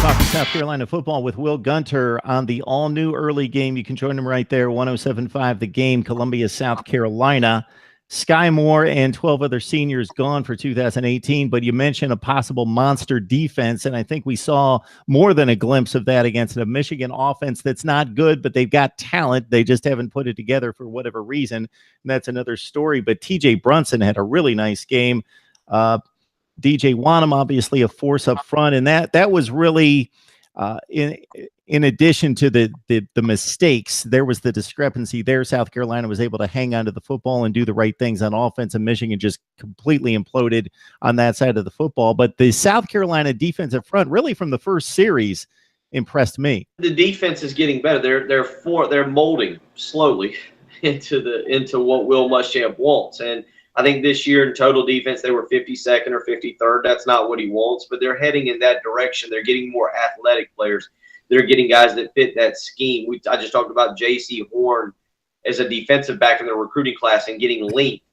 Talking South Carolina football with Will Gunter on the all-new early game. You can join him right there, 107.5 The Game, Columbia, South Carolina. Sky Moore and 12 other seniors gone for 2018, but you mentioned a possible monster defense, and I think we saw more than a glimpse of that against a Michigan offense that's not good, but they've got talent. They just haven't put it together for whatever reason, and that's another story. But T.J. Brunson had a really nice game. DJ Wanham, obviously a force up front, and that was really in addition to the mistakes, there was the discrepancy there. South Carolina was able to hang on to the football and do the right things on offense, and Michigan just completely imploded on that side of the football. But the South Carolina defensive front, really from the first series, impressed me. The defense is getting better. They're molding slowly into what Will Muschamp wants, and I think this year in total defense, they were 52nd or 53rd. That's not what he wants, but they're heading in that direction. They're getting more athletic players. They're getting guys that fit that scheme. I just talked about J.C. Horn as a defensive back in their recruiting class and getting length.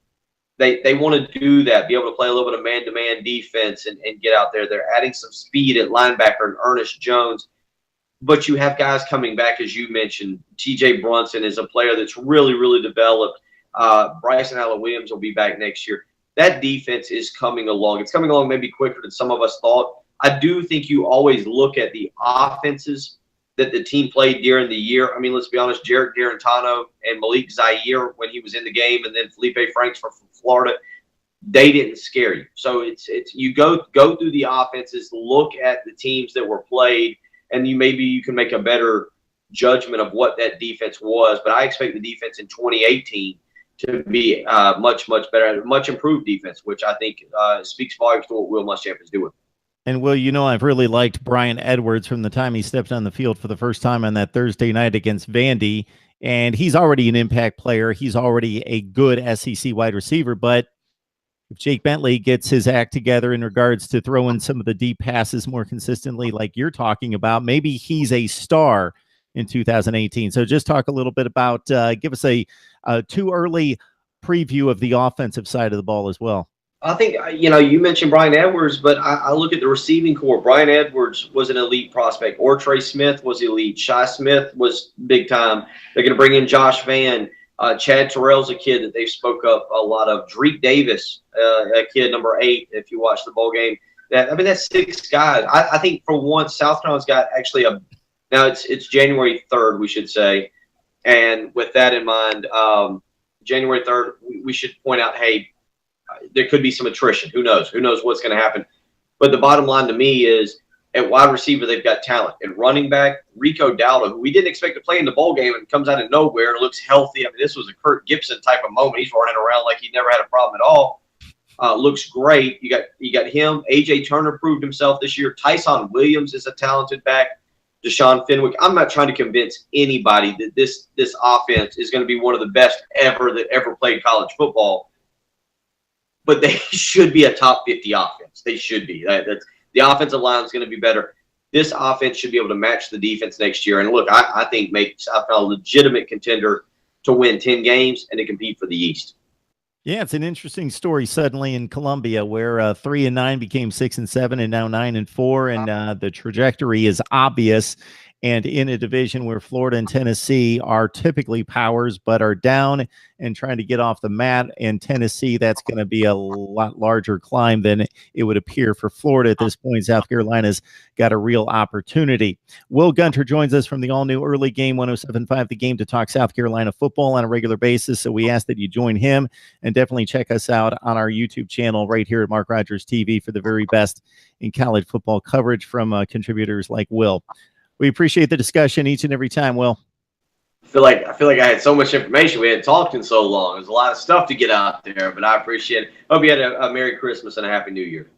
They want to do that, be able to play a little bit of man-to-man defense and get out there. They're adding some speed at linebacker and Ernest Jones. But you have guys coming back, as you mentioned. T.J. Brunson is a player that's really, really developed. Bryson Allen-Williams will be back next year. That defense is coming along. It's coming along maybe quicker than some of us thought. I do think you always look at the offenses that the team played during the year. I mean, let's be honest, Jarrett Garantano and Malik Zaire, when he was in the game, and then Felipe Franks from Florida, they didn't scare you. So it's you go through the offenses, look at the teams that were played, and maybe you can make a better judgment of what that defense was. But I expect the defense in 2018 to be much, much better, much improved defense, which I think speaks volumes to what Will Muschamp is doing. And, Will, you know, I've really liked Brian Edwards from the time he stepped on the field for the first time on that Thursday night against Vandy, and he's already an impact player. He's already a good SEC wide receiver, but if Jake Bentley gets his act together in regards to throwing some of the deep passes more consistently like you're talking about, maybe he's a star in 2018. So just talk a little bit about, give us a too early preview of the offensive side of the ball as well. I think, you mentioned Brian Edwards, but I look at the receiving core. Brian Edwards was an elite prospect. Trey Smith was elite. Shi Smith was big time. They're going to bring in Josh Vann. Chad Terrell's a kid that they spoke up a lot of. Dreek Davis, a kid, number 8, if you watch the bowl game. That's 6 guys. I think for once, South Carolina's got actually now it's January 3rd, we should say. And with that in mind, January 3rd, we should point out, hey, there could be some attrition. Who knows? Who knows what's going to happen? But the bottom line to me is at wide receiver, they've got talent. At running back, Rico Dowdle, who we didn't expect to play in the bowl game and comes out of nowhere and looks healthy. I mean, this was a Kurt Gibson type of moment. He's running around like he never had a problem at all. Looks great. You got him. A.J. Turner proved himself this year. Tyson Williams is a talented back. Deshaun Fenwick. I'm not trying to convince anybody that this offense is going to be one of the best that ever played college football. But they should be a top 50 offense. They should be. The offensive line is going to be better. This offense should be able to match the defense next year. And look, I think make South Carolina a legitimate contender to win 10 games and to compete for the East. Yeah, it's an interesting story suddenly in Columbia where 3-9 became 6-7 and now 9-4, and the trajectory is obvious. And in a division where Florida and Tennessee are typically powers but are down and trying to get off the mat, and Tennessee, that's going to be a lot larger climb than it would appear for Florida at this point. South Carolina's got a real opportunity. Will Gunter joins us from the all-new early game, 107.5 The Game, to talk South Carolina football on a regular basis. So we ask that you join him, and definitely check us out on our YouTube channel right here at MarkRogersTV for the very best in college football coverage from contributors like Will. We appreciate the discussion each and every time, Will. I feel like I had so much information. We hadn't talked in so long. There's a lot of stuff to get out there, but I appreciate it. Hope you had a Merry Christmas and a Happy New Year.